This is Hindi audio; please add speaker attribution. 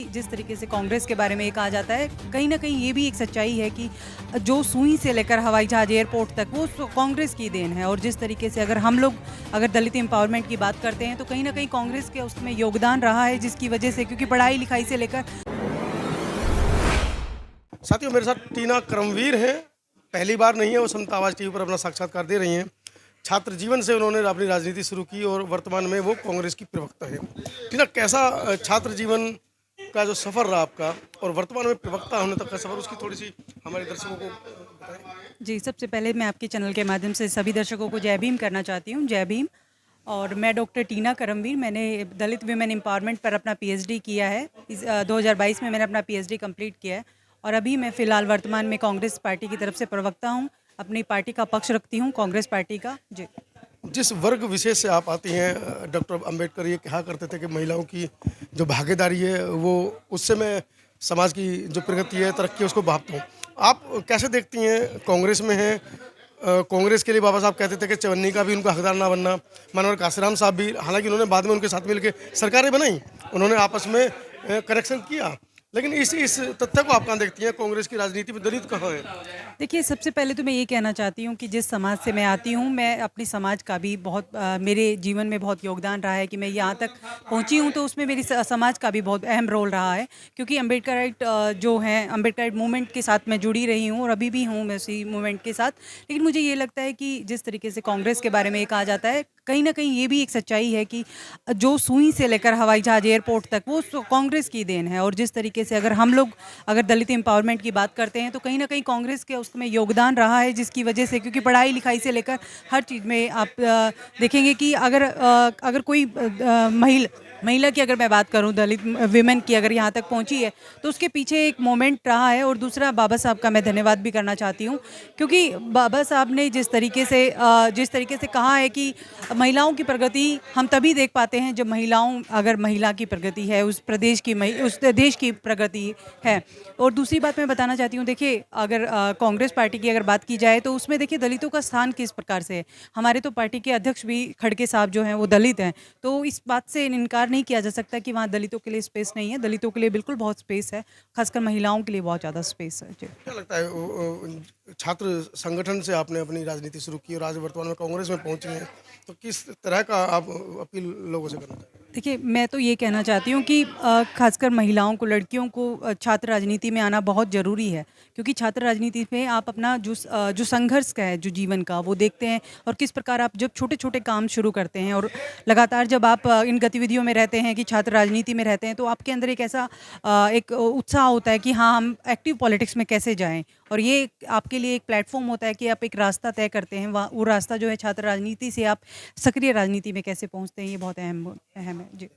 Speaker 1: जिस तरीके से कांग्रेस के बारे में ये कहा जाता है, कहीं ना कहीं ये भी एक सच्चाई है कि जो सुई से लेकर हवाई जहाज एयरपोर्ट तक वो कांग्रेस की देन है। और जिस तरीके से अगर दलित एम्पावरमेंट की बात करते हैं तो कहीं ना कहीं कांग्रेस के उसमें योगदान रहा है, जिसकी वजह से, क्योंकि पढ़ाई लिखाई से लेकर।
Speaker 2: साथियों, मेरे साथ टीना करमवीर हैं। पहली बार नहीं है, वो समता आवाज़ टीवी पर अपना साक्षात्कार दे रही हैं। छात्र जीवन से उन्होंने अपनी राजनीति शुरू की और वर्तमान में वो कांग्रेस की प्रवक्ता है। टीना, कैसा छात्र जीवन का जो सफ़र रहा आपका और वर्तमान में प्रवक्ता होने तक का सफ़र, उसकी थोड़ी सी हमारे दर्शकों को बताएं।
Speaker 1: जी, सबसे पहले मैं आपके चैनल के माध्यम से सभी दर्शकों को जय भीम करना चाहती हूँ। जय भीम। और मैं डॉक्टर टीना करमवीर, मैंने दलित वीमेन एम्पावरमेंट पर अपना पीएचडी किया है। 2022 में मैंने अपना पीएचडी कंप्लीट किया है और अभी मैं फ़िलहाल वर्तमान में कांग्रेस पार्टी की तरफ से प्रवक्ता हूँ। अपनी पार्टी का पक्ष रखती हूँ, कांग्रेस पार्टी का। जी।
Speaker 2: जिस वर्ग विशेष से आप आती हैं, डॉक्टर अंबेडकर ये कहा करते थे कि महिलाओं की जो भागीदारी है वो, उससे मैं समाज की जो प्रगति है, तरक्की है, उसको भापता हूँ। आप कैसे देखती हैं? कांग्रेस में हैं, कांग्रेस के लिए बाबा साहब कहते थे कि चवन्नी का भी उनका हकदार ना बनना। मानवर काशीराम साहब भी, हालांकि उन्होंने बाद में उनके साथ मिलकर सरकारें बनाई, उन्होंने आपस में कनेक्शन किया, लेकिन इस तथ्य को आप कहाँ देखती हैं? कांग्रेस की राजनीति में दलित कहाँ है?
Speaker 1: देखिए, सबसे पहले तो मैं ये कहना चाहती हूँ कि जिस समाज से मैं आती हूँ, मैं अपने समाज का भी मेरे जीवन में बहुत योगदान रहा है कि मैं यहाँ तक पहुँची हूँ। तो उसमें मेरी समाज का भी बहुत अहम रोल रहा है, क्योंकि अम्बेडकराइट जो है, अम्बेडकराइट मूवमेंट के साथ मैं जुड़ी रही हूँ और अभी भी हूँ मैं उसी मूवमेंट के साथ। लेकिन मुझे ये लगता है कि जिस तरीके से कांग्रेस के बारे में ये कहा जाता है, कहीं ना कहीं ये भी एक सच्चाई है कि जो सुई से लेकर हवाई जहाज एयरपोर्ट तक वो कांग्रेस की देन है। और जिस तरीके से अगर दलित एम्पावरमेंट की बात करते हैं तो कहीं ना कहीं कांग्रेस के उसमें योगदान रहा है, जिसकी वजह से, क्योंकि पढ़ाई लिखाई से लेकर हर चीज़ में आप देखेंगे कि अगर कोई महिला की अगर मैं बात करूं, दलित विमेन की अगर यहाँ तक पहुंची है तो उसके पीछे एक मोमेंट रहा है। और दूसरा, बाबा साहब का मैं धन्यवाद भी करना चाहती हूँ, क्योंकि बाबा साहब ने जिस तरीके से कहा है कि महिलाओं की प्रगति हम तभी देख पाते हैं जब महिला की प्रगति है, उस देश की प्रगति है। और दूसरी बात मैं बताना चाहती हूँ, देखिए, अगर कांग्रेस पार्टी की अगर बात की जाए तो उसमें देखिए दलितों का स्थान किस प्रकार से है। हमारे तो पार्टी के अध्यक्ष भी खड़गे साहब जो हैं वो दलित हैं, तो इस बात से इनकार नहीं किया जा सकता कि वहाँ दलितों के लिए स्पेस नहीं है। दलितों के लिए बिल्कुल बहुत स्पेस है, खासकर महिलाओं के लिए बहुत ज़्यादा स्पेस है। जी।
Speaker 2: क्या लगता है, छात्र संगठन से आपने अपनी राजनीति शुरू की और आज वर्तमान में कांग्रेस में पहुंची हैं, तो किस तरह का आप अपील लोगों से करना चाहते हैं?
Speaker 1: देखिए, मैं तो ये कहना चाहती हूँ कि खासकर महिलाओं को, लड़कियों को छात्र राजनीति में आना बहुत ज़रूरी है, क्योंकि छात्र राजनीति में आप अपना जो संघर्ष का है, जो जीवन का, वो देखते हैं। और किस प्रकार आप जब छोटे छोटे काम शुरू करते हैं और लगातार जब आप इन गतिविधियों में रहते हैं, कि छात्र राजनीति में रहते हैं, तो आपके अंदर एक ऐसा एक उत्साह होता है कि हाँ, हम एक्टिव पॉलिटिक्स में कैसे जाएं। और ये आपके लिए एक प्लेटफॉर्म होता है कि आप एक रास्ता तय करते हैं, वो रास्ता जो है छात्र राजनीति से आप सक्रिय राजनीति में कैसे पहुंचते हैं, ये बहुत अहम है। जी।